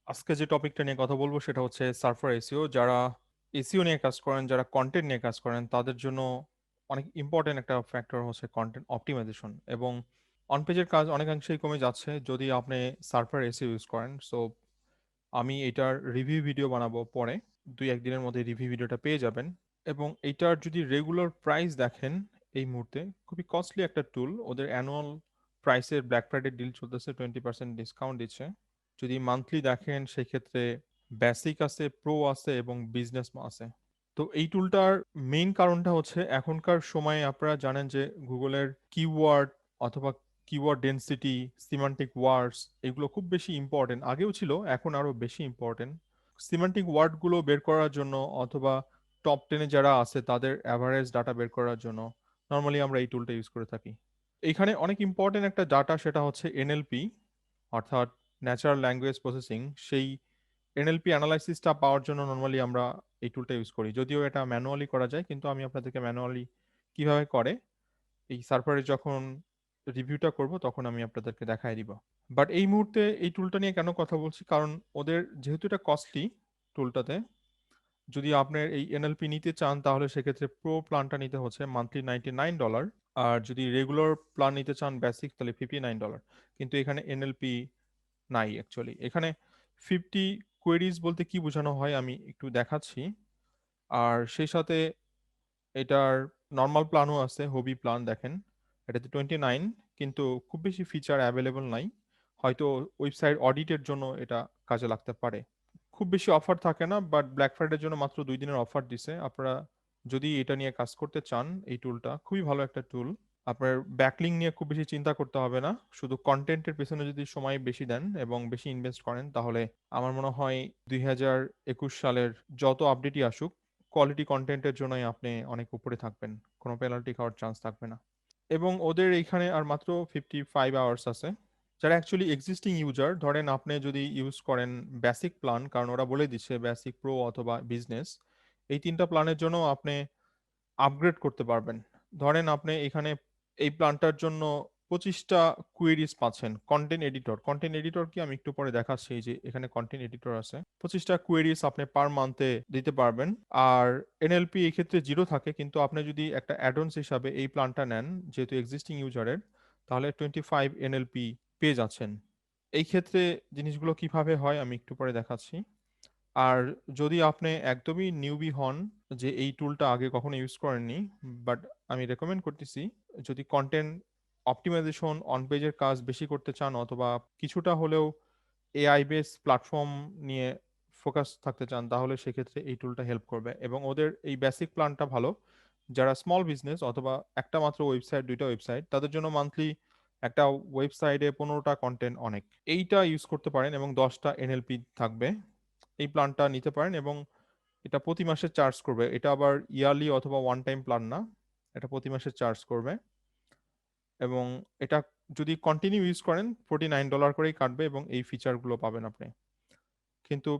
আজকে যে টপিকটা নিয়ে কথা বলবো সেটা হচ্ছে সার্ফার এসইও। যারা এসইও নিয়ে কাজ করেন, যারা কন্টেন্ট নিয়ে কাজ করেন, তাদের জন্য অনেক ইম্পর্টেন্ট একটা ফ্যাক্টর হচ্ছে কন্টেন্ট অপটিমাইজেশন। এবং অন পেজের কাজ অনেকাংশেই কমে যাচ্ছে যদি আপনি সার্ফার এসইও ইউজ করেন। সো আমি এটার রিভিউ ভিডিও বানাবো পরে, 2-1 দিনের মধ্যে রিভিউ ভিডিওটা পেয়ে যাবেন। এবং এইটার যদি রেগুলার প্রাইস দেখেন, এই মুহূর্তে খুবই কস্টলি একটা টুল। ওদের অ্যানুয়াল প্রাইসের ব্ল্যাক ফ্রাইডে ডিল চলতেছে, 20% ডিসকাউন্ট দিচ্ছে। যদি মান্থলি দেখেন সেক্ষেত্রে বেসিক আছে, প্রো আছে এবং বিজনেস আছে। তো এই টুলটার মেইন কারণটা হচ্ছে এখনকার সময়ে আপনারা জানেন যে গুগলের কিওয়ার্ড অথবা কিওয়ার্ড ডেনসিটি, সিমান্টিক ওয়ার্ডস, এগুলো খুব বেশি ইম্পর্টেন্ট। আগেও ছিল, এখন আরো বেশি ইম্পর্টেন্ট। সিমান্টিক ওয়ার্ডগুলো বের করার জন্য অথবা টপ 10-এ যারা আছে তাদের অ্যাভারেজ ডাটা বের করার জন্য নর্মালি আমরা এই টুলটা ইউজ করে থাকি। এখানে অনেক ইম্পর্টেন্ট একটা ডাটা, সেটা হচ্ছে এনএলপি, অর্থাৎ ন্যাচারাল ল্যাঙ্গুয়েজ প্রসেসিং। সেই এনএলপি অ্যানালাইসিসটা পাওয়ার জন্য নর্মালি আমরা এই টুলটা ইউজ করি। যদিও এটা ম্যানুয়ালি করা যায়, কিন্তু আমি আপনাদেরকে ম্যানুয়ালি কিভাবে করে এই সার্ভারে যখন রিভিউটা করব তখন আমি আপনাদেরকে দেখাই দিব। বাট এই মুহূর্তে এই টুলটা নিয়ে কেন কথা বলছি, কারণ ওদের যেহেতু এটা কস্টলি টুলটাতে, যদি আপনার এই এনএলপি নিতে চান তাহলে সেক্ষেত্রে প্রো প্ল্যানটা নিতে হচ্ছে মান্থলি $99। আর যদি রেগুলার প্ল্যান নিতে চান বেসিক, তাহলে $59। কিন্তু এখানে এনএলপি নাই অ্যাকচুয়ালি। এখানে 50 কোয়েরিজ বলতে কি বোঝানো হয় আমি একটু দেখাচ্ছি। আর সেই সাথে এটার নর্মাল প্ল্যানও আছে, হবি প্ল্যান দেখেন, এটাতে 29, কিন্তু খুব বেশি ফিচার অ্যাভেলেবল নাই। হয়তো ওয়েবসাইট অডিটের জন্য এটা কাজে লাগতে পারে। খুব বেশি অফার থাকে না, বাট ব্ল্যাক ফ্রাইডের জন্য মাত্র 2 দিনের অফার দিছে। আপনারা যদি এটা নিয়ে কাজ করতে চান, এই টুলটা খুবই ভালো একটা টুল। আপনার ব্যাকলিং নিয়ে খুব বেশি চিন্তা করতে হবে না, শুধু কন্টেন্টের পেছনে যদি সময় বেশি দেন এবং বেশি ইনভেস্ট করেন, তাহলে আমার মনে হয় 2021 সালের যত আপডেটই আসুক, কোয়ালিটি কন্টেন্টের জন্যই আপনি অনেক উপরে থাকবেন, কোনো পেনাল্টি খাওয়ার চান্স থাকবে না। এবং ওদের এইখানে আর মাত্র 55 আওয়ার্স আছে। যারা অ্যাকচুয়ালি এক্সিস্টিং ইউজার, ধরেন আপনি যদি ইউজ করেন বেসিক প্ল্যান, কারণ ওরা বলে দিচ্ছে বেসিক, প্রো অথবা বিজনেস, এই তিনটা প্ল্যানের জন্য আপনি আপগ্রেড করতে পারবেন। ধরেন আপনি এখানে এই প্ল্যানটার জন্য 25টা কুয়েরিজ পাচ্ছেন। কন্টেন্ট এডিটর কি আমি একটু পরে দেখাচ্ছি, এই যে এখানে কন্টেন্ট এডিটর আছে। 25টা কুয়েরিজ আপনি পার মান্থে দিতে পারবেন। আর এনএলপি এই ক্ষেত্রে জিরো থাকে, কিন্তু আপনি যদি একটা অ্যাডন্স হিসাবে এই প্ল্যানটা নেন যেহেতু এক্সিস্টিং ইউজারের, তাহলে 25 এনএলপি পেয়ে যাচ্ছেন। এই ক্ষেত্রে জিনিসগুলো কিভাবে হয় আমি একটু পরে দেখাচ্ছি। আর যদি আপনি একদমই নিউবি হন, যে এই টুলটা আগে কখনো ইউজ করেননি, বাট আমি রেকমেন্ড করতেছি, যদি কন্টেন্ট অপটিমাইজেশন অন পেজের কাজ বেশি করতে চান অথবা কিছুটা হলেও এআই বেস প্ল্যাটফর্ম নিয়ে ফোকাস থাকতে চান, তাহলে সেক্ষেত্রে এই টুলটা হেল্প করবে। এবং ওদের এই বেসিক প্ল্যানটা ভালো যারা স্মল বিজনেস অথবা একটা মাত্র ওয়েবসাইট, 2টা ওয়েবসাইট, তাদের জন্য মান্থলি একটা ওয়েবসাইটে 15টা কন্টেন্ট অনেক। এইটা ইউজ করতে পারেন এবং 10টা এনএলপি থাকবে। এই প্ল্যানটা নিতে পারেন এবং এটা প্রতি মাসে চার্জ করবে। এটা আবার ইয়ারলি অথবা ওয়ান টাইম প্ল্যান না, এটা প্রতি মাসে চার্জ করবে। এবং এটা যদি কন্টিনিউ ইউজ করেন $49 করেই কাটবে এবং এই ফিচারগুলো পাবেন আপনি। কিন্তু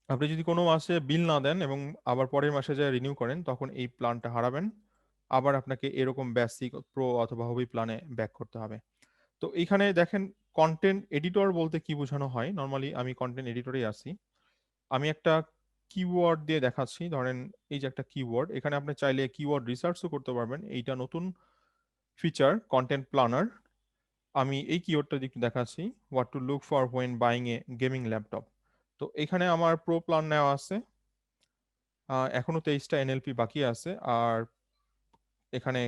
আপনি যদি কোনো মাসে বিল না দেন এবং আবার পরের মাসে যা রিনিউ করেন, তখন এই প্ল্যানটা হারাবেন। আবার আপনাকে এরকম বেসিক, প্রো অথবা হবি প্ল্যানে ব্যাক করতে হবে। তো এইখানে দেখেন, কন্টেন্ট এডিটর বলতে কি বোঝানো হয়। নর্মালি আমি কন্টেন্ট এডিটরেই আছি। আমি একটা কিওয়ার্ড দিয়ে দেখাচ্ছি। ধরেন এই যে একটা কিওয়ার্ড, এখানে আপনি চাইলে কিওয়ার্ড রিসার্চও করতে পারবেন। এইটা নতুন ফিচার কন্টেন্ট প্ল্যানার। আমি এই কিওয়ার্ডটা একটু দেখাচ্ছি, what to look for when buying a gaming laptop. তো এখানে আমার প্রো প্ল্যান নেওয়া আছে। এখনো 23টা এনএলপি বাকি আছে। আর এখানে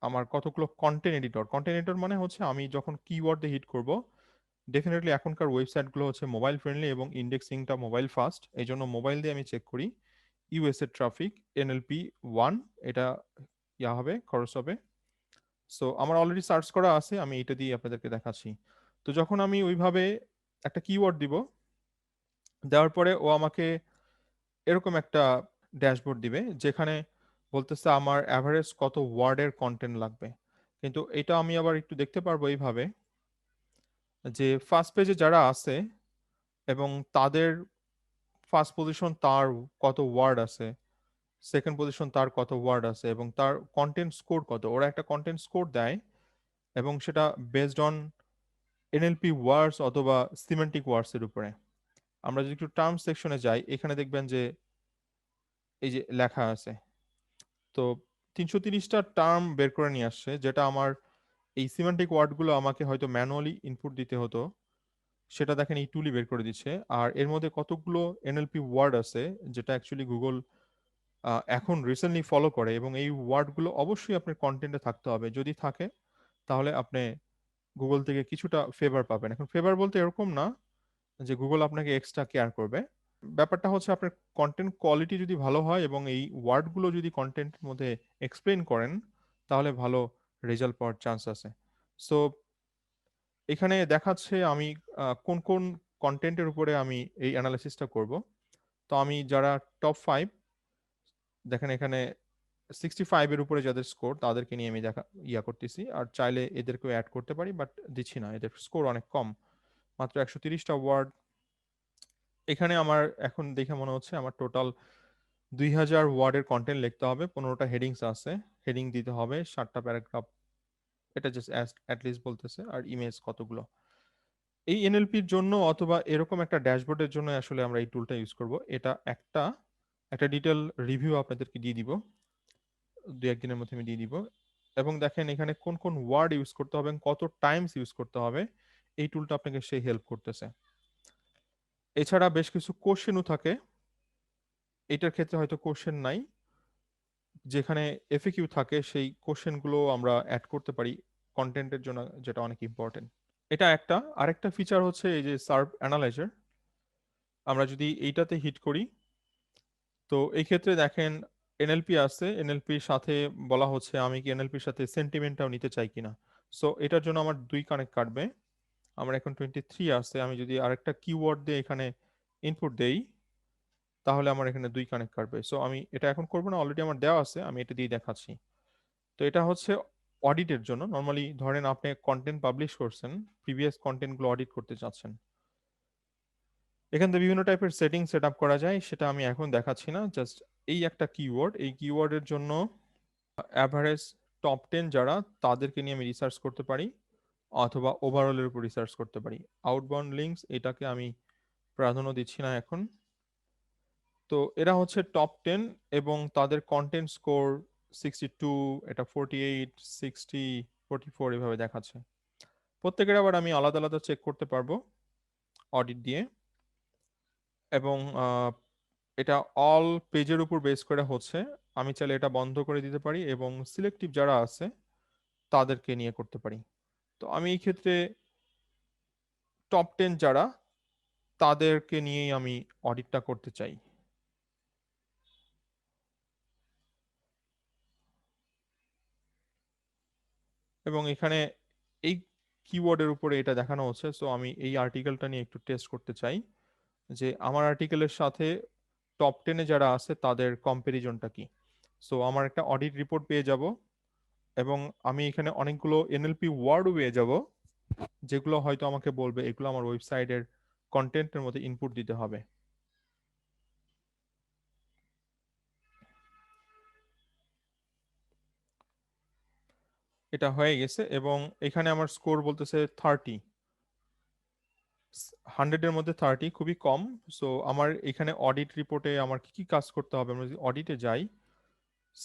আমার কতগুলো কন্টেন্ট এডিটর মানে হচ্ছে আমি যখন কিওয়ার্ড দিয়ে হিট করব, ডেফিনেটলি এখনকার ওয়েবসাইটগুলো হচ্ছে মোবাইল ফ্রেন্ডলি এবং ইন্ডেক্সিংটা মোবাইল ফাস্ট, এই জন্য মোবাইল দিয়ে আমি চেক করি। ইউএস এর ট্রাফিক NLP 1, এটা হবে, খরচ হবে। সো আমার অলরেডি সার্চ করা আছে, আমি এটা দিয়ে আপনাদেরকে দেখাচ্ছি। তো যখন আমি ওইভাবে একটা কিওয়ার্ড দিব, দেওয়ার পরে ও আমাকে এরকম একটা ড্যাশবোর্ড দিবে যেখানে বলতেছে আমার অ্যাভারেজ কত ওয়ার্ডের কন্টেন্ট লাগবে। কিন্তু এটা আমি আবার একটু দেখতে পারবো এইভাবে, যে ফার্স্ট পেজে যারা আছে এবং তাদের ফার্স্ট পজিশন তার কত ওয়ার্ড আছে, সেকেন্ড পজিশন তার কত ওয়ার্ড আছে, এবং তার কন্টেন্ট স্কোর কত। ওরা একটা কন্টেন্ট স্কোর দেয় এবং সেটা বেসড অন এনএলপি ওয়ার্ডস অথবা সিমেন্টিক ওয়ার্ডস এর উপরে। আমরা যদি একটু টার্ম সেকশনে যাই, এখানে দেখবেন যে এই যে লেখা আছে, তো 330টা টার্ম বের করে নিয়ে আসছে, যেটা আমার এই সিমেন্টিক ওয়ার্ডগুলো আমাকে হয়তো ম্যানুয়ালি ইনপুট দিতে হতো, সেটা দেখেন এই টুলই বের করে দিচ্ছে। আর এর মধ্যে কতগুলো এনএলপি ওয়ার্ড আছে যেটা অ্যাকচুয়ালি গুগল এখন রিসেন্টলি ফলো করে, এবং এই ওয়ার্ডগুলো অবশ্যই আপনার কন্টেন্টে থাকতে হবে। যদি থাকে তাহলে আপনি গুগল থেকে কিছুটা ফেভার পাবেন। এখন ফেভার বলতে এরকম না যে গুগল আপনাকে এক্সট্রা কেয়ার করবে। ব্যাপারটা হচ্ছে আপনার কন্টেন্ট কোয়ালিটি যদি ভালো হয় এবং এই ওয়ার্ডগুলো যদি কন্টেন্টের মধ্যে এক্সপ্লেন করেন, তাহলে ভালো রেজাল্ট পাওয়ার চান্স আছে। সো এখানে দেখাচ্ছে আমি কোন কোন কন্টেন্টের উপরে আমি এই অ্যানালাইসিসটা করব। তো আমি যারা টপ 5, দেখেন এখানে 65-এর উপরে যাদের স্কোর, তাদেরকে নিয়ে আমি করতেছি। আর চাইলে এদেরকেও অ্যাড করতে পারি, বাট দিচ্ছি না, এদের স্কোর অনেক কম, মাত্র 130টা ওয়ার্ড। এখানে আমার এখন দেখে মনে হচ্ছে আমার টোটাল 2000 ওয়ার্ডের কন্টেন্ট লিখতে হবে, 15টা হেডিংস আছে, হেডিং দিতে হবে 7টা প্যারাগ্রাফ, এটা জাস্ট অ্যাটলিস্ট বলতেছে। আর ইমেজ কতগুলো, এই এনএলপির জন্য অথবা এরকম একটা ড্যাশবোর্ডের জন্য আসলে আমরা এই টুলটা ইউজ করব। এটা একটা একটা ডিটেল রিভিউ আপনাদেরকে দিয়ে দিব, 2-1 দিনের মধ্যে আমি দিয়ে দিব। এবং দেখেন এখানে কোন কোন ওয়ার্ড ইউজ করতে হবে, কত টাইমস ইউজ করতে হবে, এই টুলটা আপনাকে সেই হেল্প করতেছে। এছাড়া বেশ কিছু কোশ্চেনও থাকে, এটার ক্ষেত্রে হয়তো কোশ্চেন নাই, যেখানে এফএকিউ থাকে সেই কোশ্চেনগুলো আমরা অ্যাড করতে পারি কন্টেন্টের জন্য, যেটা অনেক ইম্পর্টেন্ট। এটা একটা। আরেকটা ফিচার হচ্ছে এই যে সার্ভ অ্যানালাইজার, আমরা যদি এইটাতে হিট করি, তো এই ক্ষেত্রে দেখেন এনএলপি আছে, এনএলপির সাথে বলা হচ্ছে আমি কি এনএলপির সাথে সেন্টিমেন্টটাও নিতে চাই কিনা। সো এটার জন্য আমার 2 কানেক্ট কাটবে। আমার এখন 23 আছে, আমি যদি আরেকটা কিওয়ার্ড দিয়ে এখানে ইনপুট দেই, তাহলে আমার এখানে 2 কানেক্ট কাটবে। সো আমি এটা এখন করবো না, অলরেডি আমার দেওয়া আছে, আমি এটা দিয়ে দেখাচ্ছি। তো এটা হচ্ছে অডিটের জন্য। নর্মালি ধরেন আপনি কন্টেন্ট পাবলিশ করছেন, প্রিভিয়াস কন্টেন্টগুলো অডিট করতে চাচ্ছেন, এখান থেকে বিভিন্ন টাইপের সেটিং সেট আপ করা যায়, সেটা আমি এখন দেখাচ্ছি না। জাস্ট এই একটা কিওয়ার্ড, এই কিওয়ার্ডের জন্য অ্যাভারেজ টপ 10 যারা, তাদেরকে নিয়ে আমি রিসার্চ করতে পারি, অথবা ওভারঅলের উপর রিসার্চ করতে পারি। আউটবাউন্ড লিঙ্কস এটাকে আমি প্রাধান্য দিচ্ছি না এখন। তো এরা হচ্ছে টপ 10, এবং তাদের কন্টেন্ট স্কোর 62, এটা 48, 60, 44 এভাবে দেখাচ্ছে। প্রত্যেকের আবার আমি আলাদা আলাদা চেক করতে পারবো অডিট দিয়ে। এবং এটা অল পেজের উপর বেস করে হচ্ছে, আমি চাইলে এটা বন্ধ করে দিতে পারি এবং সিলেক্টিভ যারা আছে তাদেরকে নিয়ে করতে পারি। তো আমি এই ক্ষেত্রে টপ 10 যারা, তাদেরকে নিয়েই আমি অডিটটা করতে চাই। এবং এখানে এই কিওয়ার্ডের উপরে এটা দেখানো হচ্ছে। সো আমি এই আর্টিকেলটা নিয়ে একটু টেস্ট করতে চাই যে আমার আর্টিকেলের সাথে টপ 10-এ যারা আছে তাদের কম্পারিজনটা কি। সো আমার একটা অডিট রিপোর্ট পেয়ে যাব, এবং আমি এখানে অনেকগুলো এনএলপি ওয়ার্ডও পেয়ে যাব, যেগুলো হয়তো আমাকে বলবে এগুলো আমার ওয়েবসাইটের কন্টেন্টের মধ্যে ইনপুট দিতে হবে। এটা হয়ে গেছে, এবং এখানে আমার স্কোর বলতেছে 30, 100-এর মধ্যে 30 খুবই কম। সো আমার এখানে অডিট রিপোর্টে আমার কি কি কাজ করতে হবে, আমরা যদি অডিটে যাই,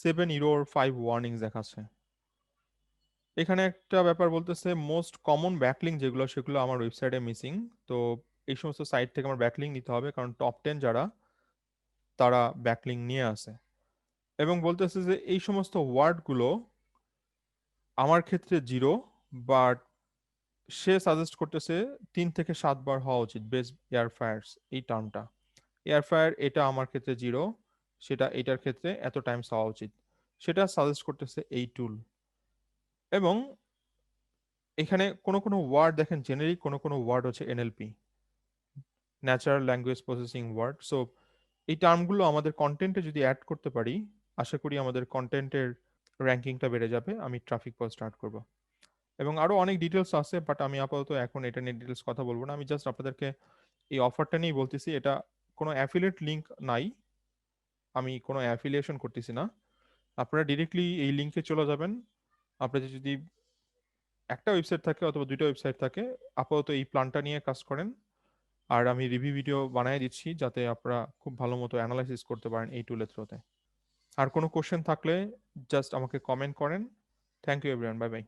7 ইরোর 5 ওয়ার্নিংস দেখাচ্ছে। এখানে একটা ব্যাপার বলতেছে মোস্ট কমন ব্যাকলিং যেগুলো, সেগুলো আমার ওয়েবসাইটে মিসিং। তো এই সমস্ত সাইট থেকে আমার ব্যাকলিং নিতে হবে, কারণ টপ 10 যারা, তারা ব্যাকলিং নিয়ে আসে। এবং বলতেছে যে এই সমস্ত ওয়ার্ডগুলো আমার ক্ষেত্রে 0, বাট সে সাজেস্ট করতেছে 3 থেকে 7 বার হওয়া উচিত বেস্ট এয়ারফায়ার্স, এই টার্মটা এয়ারফায়ার, এটা আমার ক্ষেত্রে 0, সেটা এটার ক্ষেত্রে এত টাইমস হওয়া উচিত, সেটা সাজেস্ট করতেছে এই টুল। এবং এখানে কোনো কোনো ওয়ার্ড দেখেন জেনেরিক, কোনো কোনো ওয়ার্ড হচ্ছে NLP, natural language processing word. So এই টার্মগুলো আমাদের কন্টেন্টে যদি অ্যাড করতে পারি, আশা করি আমাদের কন্টেন্টের র্যাঙ্কিংটা বেড়ে যাবে। আমি ট্রাফিক পাওয়া স্টার্ট করব। এবং আরো অনেক ডিটেলস আছে, বাট আমি আপাতত এখন এটা নিয়ে ডিটেলস কথা বলবো না। আমি জাস্ট আপনাদেরকে এই অফারটা নিয়েই বলতেছি, এটা কোনো অ্যাফিলিয়েট লিংক নাই, আমি কোনো অ্যাফিলিয়েশন করতেছি না। আপনারা ডিরেক্টলি এই লিংকে চলে যাবেন। আপনাদের যদি একটা ওয়েবসাইট থাকে অথবা 2টা ওয়েবসাইট থাকে, আপাতত এই প্ল্যানটা নিয়ে কাজ করেন, আর আমি রিভিউ ভিডিও বানিয়ে দিচ্ছি যাতে আপনারা খুব ভালো মতো অ্যানালাইসিস করতে পারেন এই টুলের থ্রুতে। আর কোনো কোশ্চেন থাকলে জাস্ট আমাকে কমেন্ট করেন। Thank you everyone, bye by.